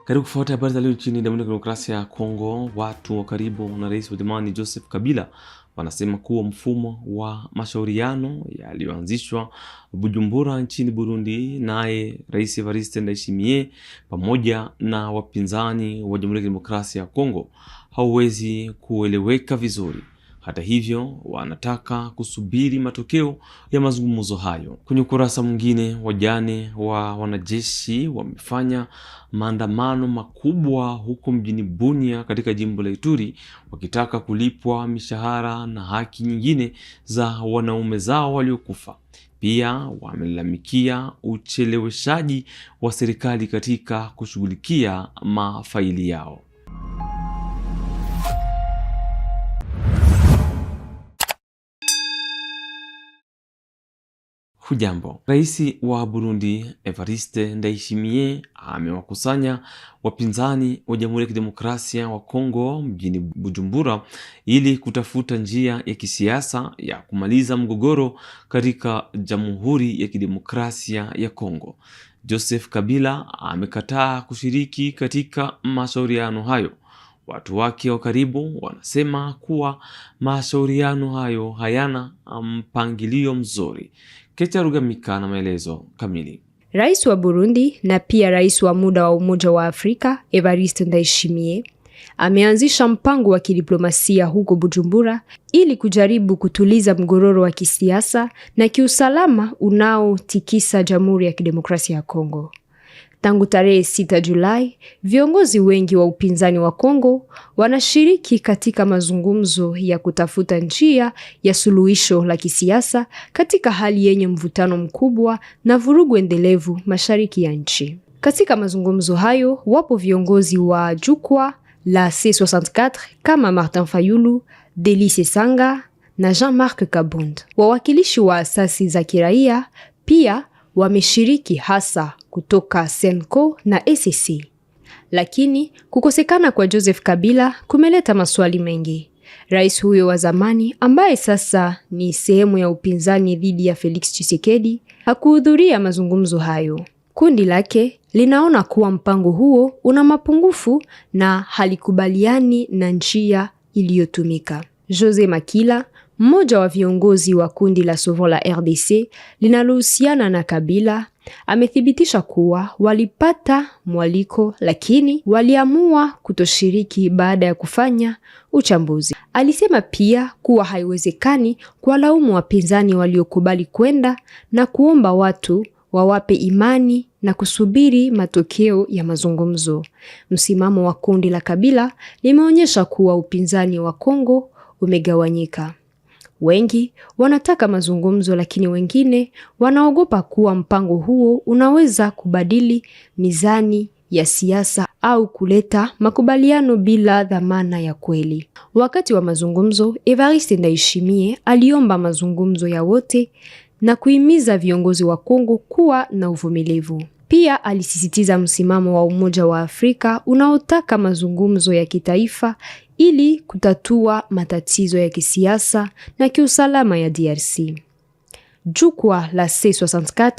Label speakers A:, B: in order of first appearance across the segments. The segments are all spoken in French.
A: Karibu kufuata habari za leo nchini Jamhuri ya Kidemokrasia ya Kongo. Watu wa karibu na rais wa zamani Joseph Kabila wanasema kuwa mfumo wa mashauriano yaliyoanzishwa Bujumbura nchini Burundi naye Rais Evariste Ndayishimiye pamoja na wapinzani wa Jamhuri ya Kidemokrasia ya Kongo hauwezi kueleweka vizuri. Hata hivyo, wanataka kusubiri matokeo ya mazungumzo hayo. Kwenye ukurasa mwingine, wajane wa wanajeshi wamefanya maandamano makubwa huko mjini Bunia katika jimbo la Ituri, wakitaka kulipwa mishahara na haki nyingine za wanaume zao waliokufa. Pia wamelalamikia ucheleweshaji wa serikali katika kushughulikia mafaili yao. Hujambo. Rais wa Burundi Evariste Ndayishimiye amewakusanya wapinzani wa Jamhuri ya Kidemokrasia wa Kongo mjini Bujumbura ili kutafuta njia ya kisiasa ya kumaliza mgogoro katika Jamhuri ya Kidemokrasia ya Kongo. Joseph Kabila amekataa kushiriki katika mashauriano hayo. Watu wake wa karibu wanasema kuwa mashauriano hayo hayana mpangilio mzuri. Kecha Rugamika na maelezo kamili.
B: Rais wa Burundi na pia rais wa muda wa Umoja wa Afrika Evariste Ndayishimiye ameanzisha mpango wa kidiplomasia huko Bujumbura ili kujaribu kutuliza mgogoro wa kisiasa na kiusalama unaotikisa Jamhuri ya Kidemokrasia ya Kongo. Tangu tarehe 6 Julai, viongozi wengi wa upinzani wa Kongo wanashiriki katika mazungumzo ya kutafuta njia ya suluhisho la kisiasa katika hali yenye mvutano mkubwa na vurugu endelevu mashariki ya nchi. Katika mazungumzo hayo, wapo viongozi wa jukwaa la C64 kama Martin Fayulu, Delice Sanga na Jean-Marc Kabund. Wawakilishi wa asasi za kiraia pia wameshiriki hasa kutoka Senko na ECC. Lakini kukosekana kwa Joseph Kabila kumeleta maswali mengi. Rais huyo wa zamani ambaye sasa ni sehemu ya upinzani dhidi ya Felix Tshisekedi hakuhudhuria mazungumzo hayo. Kundi lake linaona kuwa mpango huo una mapungufu na halikubaliani na njia iliyotumika. Jose Makila, mmoja wa viongozi wa kundi la Sauvons la RDC linalohusiana na Kabila, amethibitisha kuwa walipata mwaliko lakini waliamua kutoshiriki baada ya kufanya uchambuzi. Alisema pia kuwa haiwezekani kuwalaumu wapinzani waliokubali kwenda na kuomba watu wawape imani na kusubiri matokeo ya mazungumzo. Msimamo wa kundi la Kabila limeonyesha kuwa upinzani wa Kongo umegawanyika. Wengi wanataka mazungumzo lakini wengine wanaogopa kuwa mpango huo unaweza kubadili mizani ya siasa au kuleta makubaliano bila dhamana ya kweli. Wakati wa mazungumzo, Evariste Ndayishimiye aliomba mazungumzo ya wote na kuhimiza viongozi wa Kongo kuwa na uvumilivu. Pia alisisitiza msimamo wa Umoja wa Afrika unaotaka mazungumzo ya kitaifa ili kutatua matatizo ya kisiasa na kiusalama ya DRC. Jukwaa la C64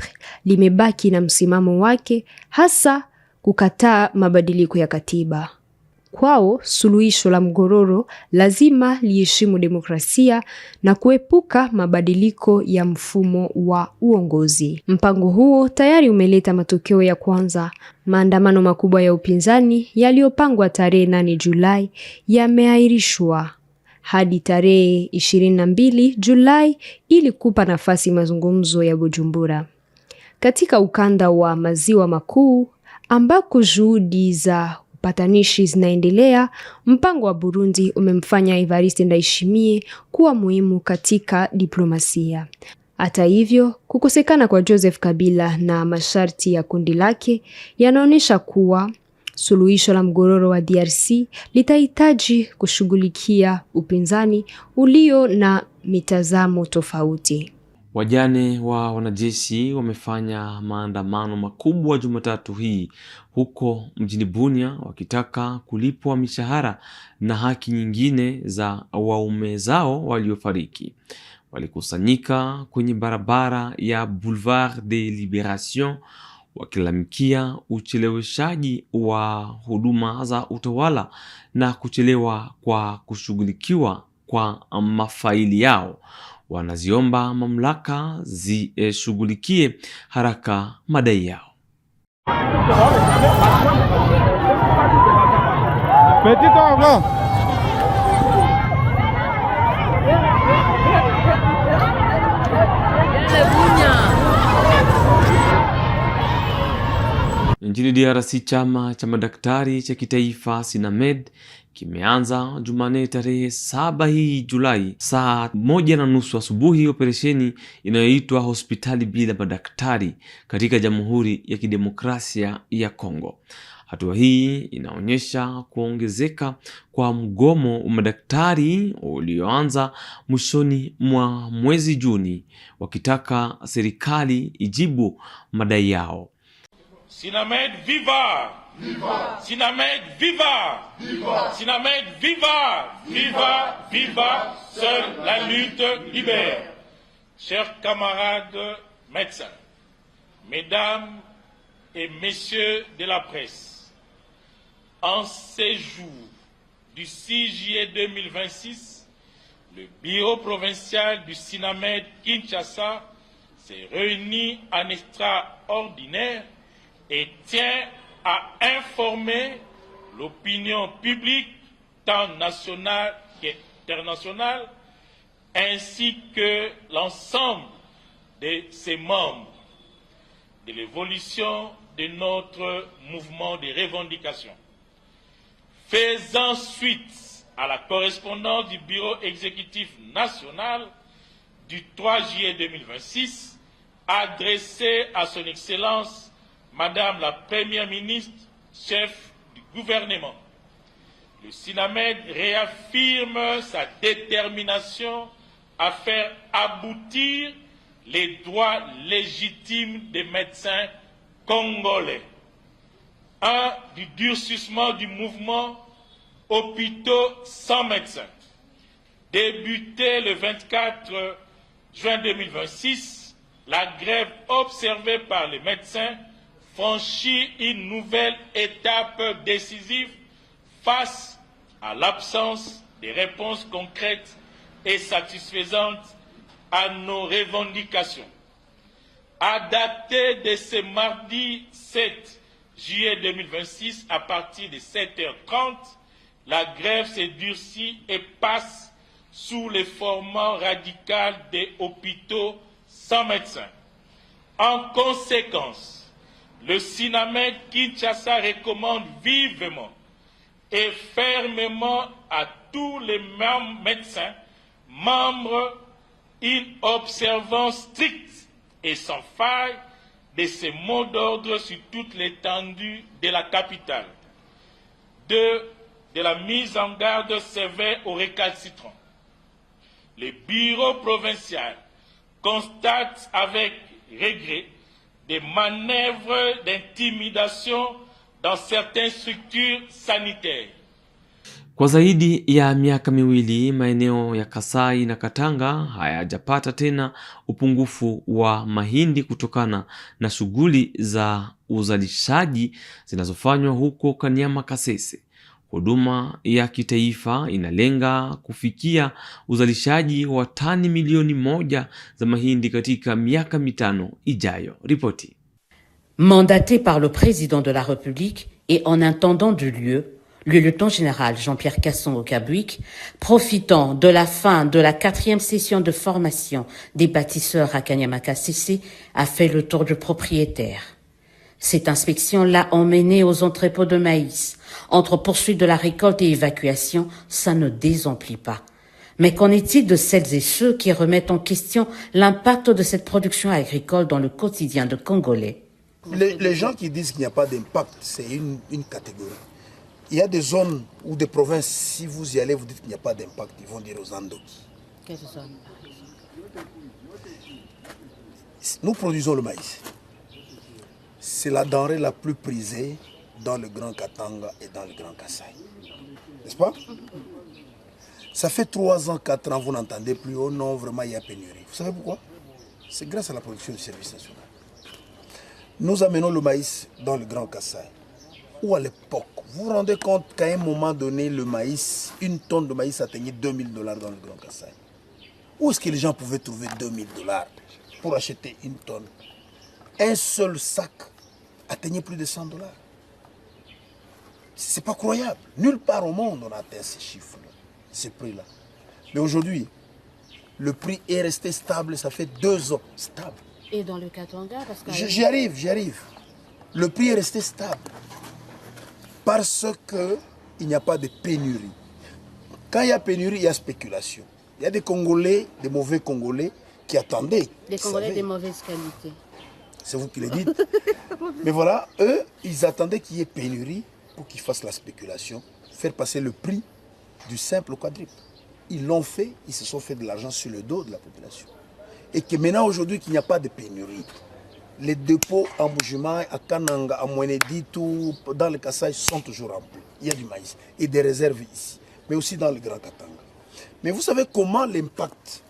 B: limebaki na msimamo wake, hasa kukataa mabadiliko ya katiba. Kwao, suluhisho la mgogoro lazima liheshimu demokrasia na kuepuka mabadiliko ya mfumo wa uongozi. Mpango huo tayari umeleta matokeo ya kwanza. Maandamano makubwa ya upinzani yaliyopangwa tarehe 8 Julai yameahirishwa hadi tarehe 22 Julai ili kupa nafasi mazungumzo ya Bujumbura. Katika ukanda wa Maziwa Makuu ambako juhudi za upatanishi zinaendelea, mpango wa Burundi umemfanya Evariste Ndayishimiye kuwa muhimu katika diplomasia. Hata hivyo, kukosekana kwa Joseph Kabila na masharti ya kundi lake yanaonyesha kuwa suluhisho la mgogoro wa DRC litahitaji kushughulikia upinzani ulio na mitazamo tofauti.
A: Wajane wa wanajeshi wamefanya maandamano makubwa Jumatatu hii huko mjini Bunia wakitaka kulipwa mishahara na haki nyingine za waume zao waliofariki. Walikusanyika kwenye barabara ya Boulevard de Liberation wakilalamikia ucheleweshaji wa huduma za utawala na kuchelewa kwa kushughulikiwa kwa mafaili yao. Wanaziomba mamlaka zishughulikie haraka madai yao. Nchini DRC, chama cha madaktari cha kitaifa Sinamed kimeanza Jumanne tarehe 7 hii Julai saa 1:30 asubuhi operesheni inayoitwa Hospitali Bila Madaktari katika Jamhuri ya Kidemokrasia ya Kongo. Hatua hii inaonyesha kuongezeka kwa mgomo wa madaktari ulioanza mwishoni mwa mwezi Juni, wakitaka serikali ijibu madai yao.
C: Sinamed viva! Viva! Sinamed viva! Viva! Sinamed viva! Viva! Viva! Seule la lutte libère. Chers camarades médecins, mesdames et messieurs de la presse, en ces jours du 6 juillet 2026, le bureau provincial du Sinamed Kinshasa s'est réuni en extraordinaire et tient à informer l'opinion publique, tant nationale qu'internationale, ainsi que l'ensemble de ses membres, de l'évolution de notre mouvement de revendication. Faisant suite à la correspondance du Bureau exécutif national du 3 juillet 2026, adressée à son Excellence Madame la Première ministre, chef du gouvernement, le Sinamed réaffirme sa détermination à faire aboutir les droits légitimes des médecins congolais. Un, du durcissement du mouvement Hôpitaux sans médecins. Débuté le 24 juin 2026, la grève observée par les médecins franchit une nouvelle étape décisive face à l'absence de réponses concrètes et satisfaisantes à nos revendications. À dater de ce mardi 7 juillet 2026, à partir de 7h30, la grève s'est durcie et passe sous le format radical des hôpitaux sans médecins. En conséquence, le Sinamed Kinshasa recommande vivement et fermement à tous les médecins membres une observance stricte et sans faille de ces mots d'ordre sur toute l'étendue de la capitale. De la mise en garde sévère aux récalcitrants. Le bureau provincial constate avec regret des manœuvres d'intimidation dans certaines structures sanitaires.
A: Kwa zaidi ya miaka miwili, maeneo ya Kasai na Katanga hayajapata tena upungufu wa mahindi kutokana na shughuli za uzalishaji zinazofanywa huko Kanyama Kasese. Huduma ya kitaifa inalenga kufikia uzalishaji wa tani milioni 1 za mahindi katika miaka 5 ijayo. Ripoti.
D: Mandaté par le président de la République et en intendant du lieu, le lieutenant-général Jean-Pierre Casson-Okabuik, profitant de la fin de la 4e session de formation des bâtisseurs à Kanyama Kasese, a fait le tour du propriétaire. Cette inspection l'a emmené aux entrepôts de maïs. Entre poursuite de la récolte et évacuation, ça ne désemplit pas. Mais qu'en est-il de celles et ceux qui remettent en question l'impact de cette production agricole dans le quotidien de Congolais?
E: Les gens qui disent qu'il n'y a pas d'impact, c'est une catégorie. Il y a des zones ou des provinces, si vous y allez, vous dites qu'il n'y a pas d'impact, ils vont dire aux Andes.
D: Quelles zones?
E: Nous produisons le maïs. C'est la denrée la plus prisée dans le Grand Katanga et dans le Grand Kassai. N'est-ce pas? Ça fait 3 ans, 4 ans, vous n'entendez plus, oh non, vraiment il y a pénurie. Vous savez pourquoi? C'est grâce à la production du service national. Nous amenons le maïs dans le Grand Kasaï. Ou à l'époque, vous vous rendez compte qu'à un moment donné, le maïs, une tonne de maïs atteignait $2000 dans le Grand Kasaï. Où est-ce que les gens pouvaient trouver $2000 pour acheter une tonne? Un seul sac atteignait plus de $100. C'est pas croyable. Nulle part au monde on a atteint ces chiffres-là, ces prix-là. Mais aujourd'hui, le prix est resté stable, ça fait 2 ans stable.
D: Et dans le Katanga, parce que...
E: J'y arrive. Le prix est resté stable. Parce qu'il n'y a pas de pénurie. Quand il y a pénurie, il y a spéculation. Il y a des Congolais, des mauvais Congolais qui attendaient.
D: Des Congolais de mauvaise qualité.
E: C'est vous qui le dites. Mais voilà, eux, ils attendaient qu'il y ait pénurie pour qu'ils fassent la spéculation, faire passer le prix du simple au quadruple. Ils l'ont fait, ils se sont fait de l'argent sur le dos de la population. Et que maintenant, aujourd'hui, qu'il n'y a pas de pénurie, les dépôts en Mbuji-Mayi, à Kananga, à Mwenedi, tout dans le Kasaï sont toujours remplis. Il y a du maïs et des réserves ici, mais aussi dans le Grand Katanga. Mais vous savez comment l'impact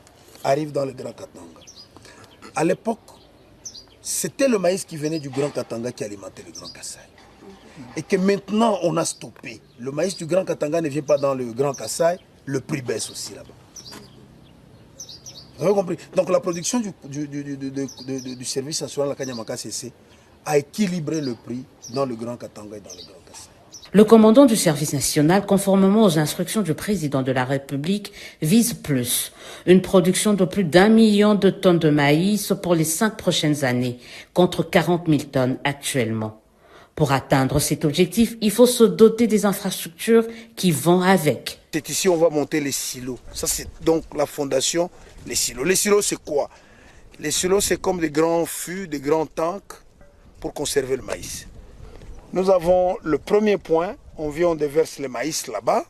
E: arrive dans le Grand Katanga? À l'époque, c'était le maïs qui venait du Grand Katanga qui alimentait le Grand Kasaï. Et que maintenant, on a stoppé. Le maïs du Grand Katanga ne vient pas dans le Grand Kasaï, le prix baisse aussi là-bas. Vous avez compris? Donc la production du service national de la Kanyamaka CC a équilibré le prix dans le Grand Katanga et dans le Grand Kasaï.
D: Le commandant du service national, conformément aux instructions du président de la République, vise plus. Une production de plus d'1 million de tonnes de maïs pour les 5 prochaines années, contre 40 000 tonnes actuellement. Pour atteindre cet objectif, il faut se doter des infrastructures qui vont avec.
E: C'est ici on va monter les silos. Ça c'est donc la fondation, les silos. Les silos c'est quoi? Les silos c'est comme des grands fûts, des grands tanks pour conserver le maïs. Nous avons le premier point, on vient, on déverse le maïs là-bas.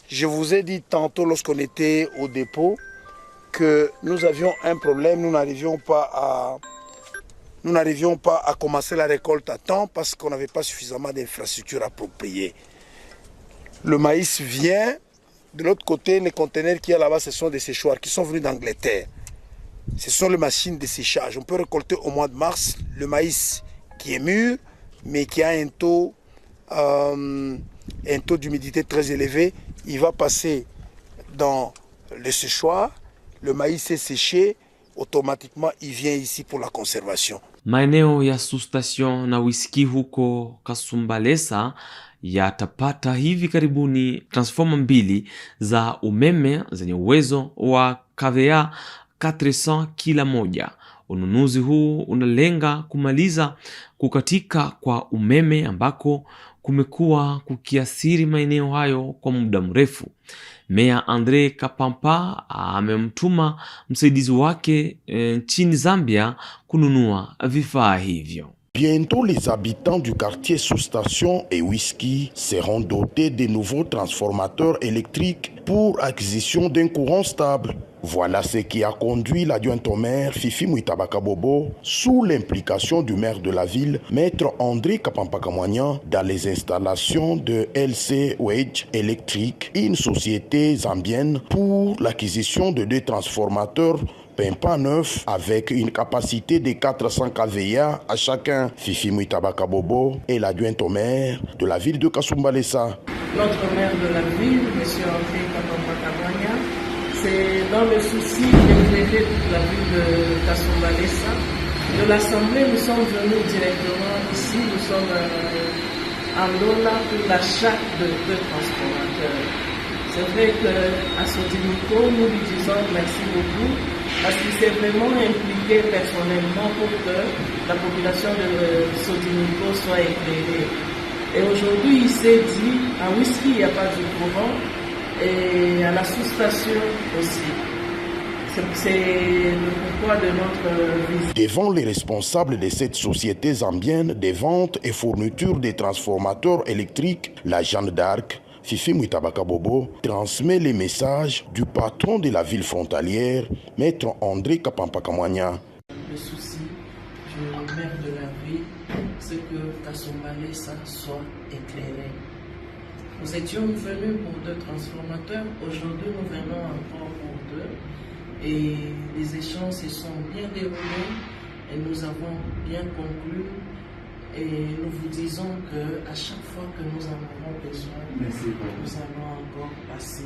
E: Je vous ai dit tantôt lorsqu'on était au dépôt que nous avions un problème, nous n'arrivions pas à commencer la récolte à temps parce qu'on n'avait pas suffisamment d'infrastructures appropriées. Le maïs vient, de l'autre côté, les conteneurs qu'il y a là-bas, ce sont des séchoirs qui sont venus d'Angleterre. Ce sont les machines de séchage. On peut récolter au mois de mars le maïs qui est mûr, mais qui a un taux d'humidité très élevé. Il va passer dans le séchoir, le maïs est séché, automatiquement il vient ici pour la conservation.
A: Maeneo ya Sous-Station na Whisky huko Kasumbalesa yatapata hivi karibuni transforma 2 za umeme zenye uwezo wa kVA 400 kila moja. Ununuzi huu unalenga kumaliza kukatika kwa umeme ambako kumekuwa kukiathiri maeneo hayo kwa muda mrefu. Meya Andre Kapampa amemtuma msaidizi wake nchini Zambia kununua vifaa hivyo.
F: Bientôt, les habitants du quartier Sous-Station et Whisky seront dotés de nouveaux transformateurs électriques pour acquisition d'un courant stable. Voilà ce qui a conduit l'adjoint au maire Fifi Mwitabakabobo, sous l'implication du maire de la ville, maître André Kapampakamwanyan, dans les installations de LC Wedge Electric, une société zambienne, pour l'acquisition de 2 transformateurs Pimpa 9 avec une capacité de 400 kVA à chacun. Fifi Mwitabakabobo est l'adjoint au maire de la ville de Kasumbalesa.
G: Notre maire de la ville, M. André Kapampakamwanyan, c'est dans le souci d'éclairer toute la ville de Kasumbalesa. De l'Assemblée, nous sommes venus directement ici, nous sommes en Lola pour l'achat de 2 transformateurs. C'est vrai qu'à Sodinico, nous lui disons merci beaucoup parce qu'il s'est vraiment impliqué personnellement pour que la population de Sodinico soit éclairée. Et aujourd'hui, il s'est dit, à Whisky, il n'y a pas de courant, et à la sous-station aussi. C'est le pourquoi de notre visite.
F: Devant les responsables de cette société zambienne de vente et fourniture des transformateurs électriques, la Jeanne d'Arc, Fifi Mwitabakabobo, transmet les messages du patron de la ville frontalière, maître André Kapampakamwanyan.
G: Le souci du maire de la ville, c'est que Kasumbalesa soit éclairé. Nous étions venus pour 2 transformateurs, aujourd'hui nous venons encore pour 2 et les échanges se sont bien déroulés et nous avons bien conclu. Et nous vous disons qu'à chaque fois que nous en avons besoin, nous allons encore passer.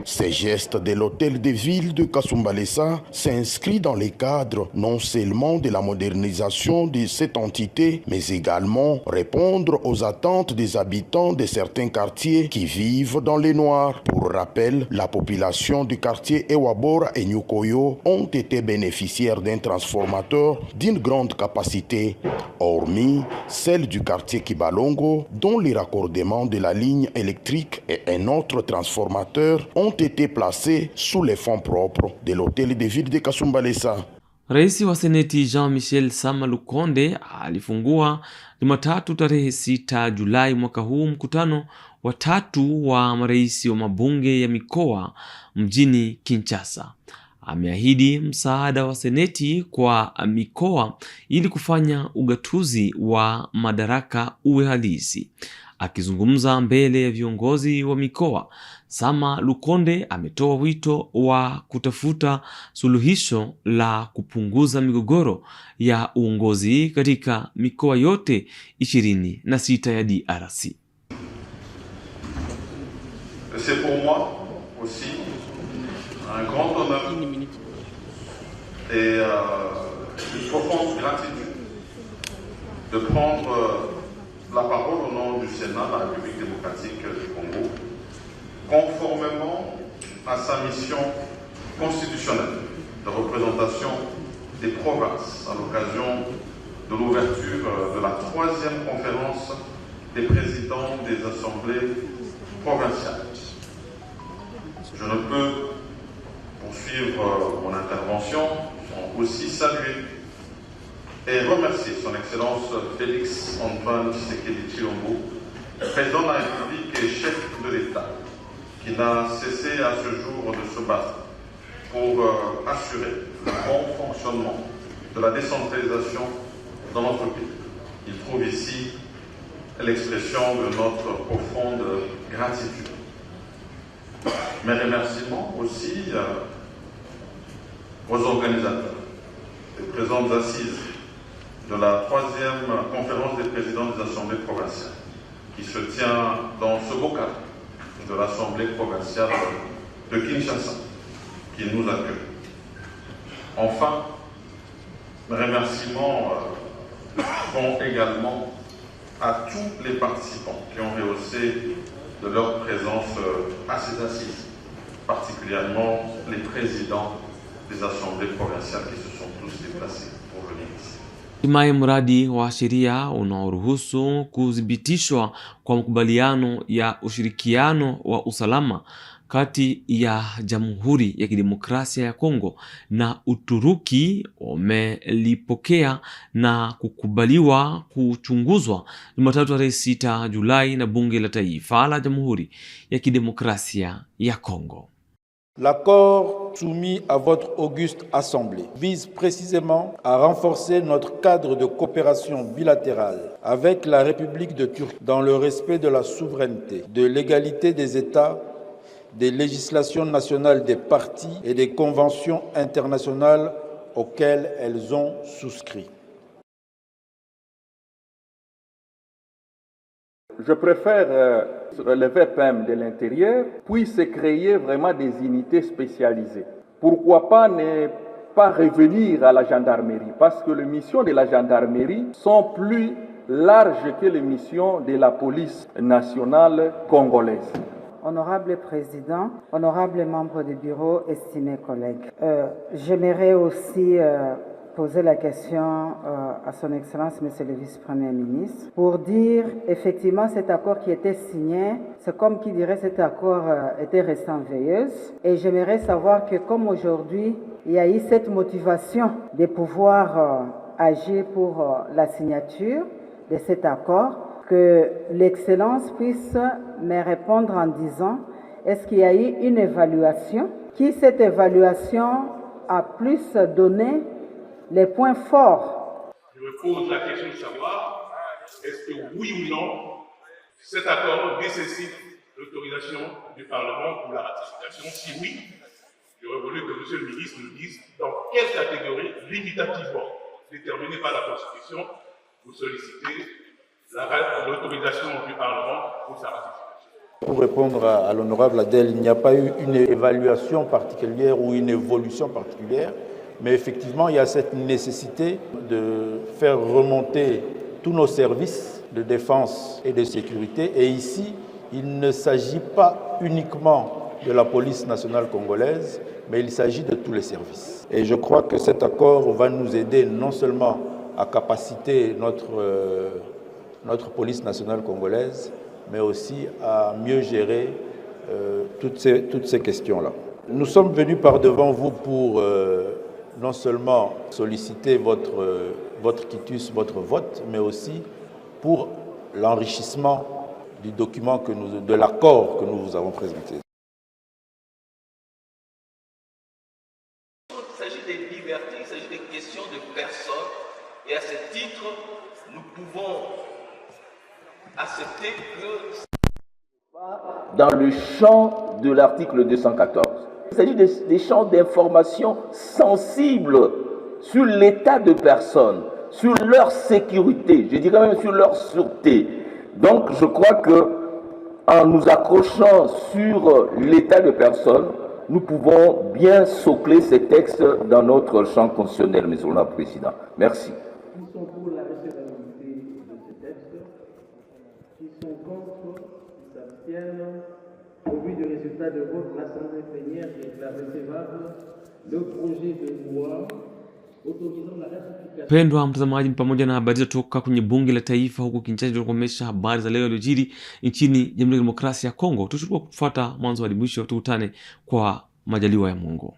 F: Ces gestes de l'hôtel de ville de Kasumbalesa s'inscrivent dans le cadre non seulement de la modernisation de cette entité, mais également répondre aux attentes des habitants de certains quartiers qui vivent dans les noirs. Pour rappel, la population du quartier Ewabora et Nyukoyo ont été bénéficiaires d'un transformateur d'une grande capacité, hormis celle du quartier Kibalongo, dont les raccordements de la ligne électrique et un autre transformateur ont été placés sous les fonds propres de l'hôtel de ville de Kasumbalesa.
A: Rais wa Seneti Jean-Michel Sama Lukonde alifungua Jumatatu tarehe 6 Julai mwaka huu mkutano wa 3 wa marais wa mabunge ya mikoa mjini Kinshasa. Ameahidi msaada wa Seneti kwa mikoa ili kufanya ugatuzi wa madaraka uwe halisi. Akizungumza mbele ya viongozi wa mikoa, Sama Lukonde ametoa wito wa kutafuta suluhisho la kupunguza migogoro ya uongozi katika mikoa yote 26 ya DRC.
H: C'est pour moi aussi un grand honneur et une profonde gratitude de prendre la parole au nom du Sénat de la République démocratique du Congo, conformément à sa mission constitutionnelle de représentation des provinces à l'occasion de l'ouverture de la 3e conférence des présidents des assemblées provinciales. Je ne peux poursuivre mon intervention sans aussi saluer et remercier son Excellence Félix Antoine Tshisekedi Tshilombo, président de la République et chef de l'État, qui n'a cessé à ce jour de se battre pour assurer le bon fonctionnement de la décentralisation dans notre pays. Il trouve ici l'expression de notre profonde gratitude. Mes remerciements aussi aux organisateurs des présentes assises de la 3e conférence des présidents des assemblées provinciales qui se tient dans ce beau cadre de l'assemblée provinciale de Kinshasa qui nous accueille. Enfin, mes remerciements vont également à tous les participants qui ont rehaussé de leur présence à ces assises, particulièrement les présidents des assemblées provinciales qui se sont tous déplacés pour venir ici.
A: Hatimaye mradi wa sheria unaoruhusu kudhibitishwa kwa makubaliano ya ushirikiano wa usalama kati ya Jamhuri ya Kidemokrasia ya Kongo na Uturuki umelipokea na kukubaliwa kuchunguzwa Jumatatu tarehe 6 Julai na Bunge la Taifa la Jamhuri ya Kidemokrasia ya Kongo.
I: L'accord soumis à votre auguste assemblée vise précisément à renforcer notre cadre de coopération bilatérale avec la République de Turquie dans le respect de la souveraineté, de l'égalité des États, des législations nationales des parties et des conventions internationales auxquelles elles ont souscrit.
J: Je préfère le VPM de l'intérieur puisse créer vraiment des unités spécialisées. Pourquoi pas ne pas revenir à la gendarmerie? Parce que les missions de la gendarmerie sont plus larges que les missions de la police nationale congolaise.
K: Honorable Président, honorables membres du bureau, estimés collègues, j'aimerais aussi poser la question à son Excellence, Monsieur le Vice-Premier ministre, pour dire effectivement cet accord qui était signé, c'est comme qui dirait cet accord était resté en veilleuse. Et j'aimerais savoir que comme aujourd'hui, il y a eu cette motivation de pouvoir agir pour la signature de cet accord, que l'Excellence puisse me répondre en disant, est-ce qu'il y a eu une évaluation? Qui cette évaluation a plus donné les points forts?
C: Je me pose la question de savoir, est-ce que oui ou non, cet accord nécessite l'autorisation du Parlement pour la ratification? Si oui, j'aurais voulu que M. le ministre nous dise dans quelle catégorie, limitativement, déterminée par la Constitution, vous sollicitez l'autorisation du Parlement pour sa ratification.
I: Pour répondre à l'honorable Adèle, il n'y a pas eu une évaluation particulière ou une évolution particulière, mais effectivement, il y a cette nécessité de faire remonter tous nos services de défense et de sécurité. Et ici, il ne s'agit pas uniquement de la police nationale congolaise, mais il s'agit de tous les services. Et je crois que cet accord va nous aider non seulement à capaciter notre police nationale congolaise, mais aussi à mieux gérer toutes ces questions-là. Nous sommes venus par devant vous pour non seulement solliciter votre quitus, votre vote, mais aussi pour l'enrichissement du document de l'accord que nous vous avons présenté.
L: Il s'agit des libertés, il s'agit des questions de personnes, et à ce titre, nous pouvons accepter que
J: dans le champ de l'article 214. Il s'agit des champs d'information sensibles sur l'état de personnes, sur leur sécurité, je dirais même sur leur sûreté. Donc je crois que en nous accrochant sur l'état de personnes, nous pouvons bien socler ces textes dans notre champ constitutionnel, Monsieur le Président. Merci.
G: Qui sont pour la recevabilité de ces textes, qui sont contre, qui s'abstiennent. Au vu du résultat de vote, l'Assemblée plénière déclare recevable le projet de loi autorisant la ratification.
A: Pendwa mtazamaji, pamoja na habari zetu toka kwenye bunge la taifa huko Kinshasa, tunakomesha habari za leo yaliyojiri nchini Jamhuri ya Kidemokrasia ya Kongo. Tuchukue kufuata mwanzo hadi mwisho, tukutane kwa majaliwa ya Mungu.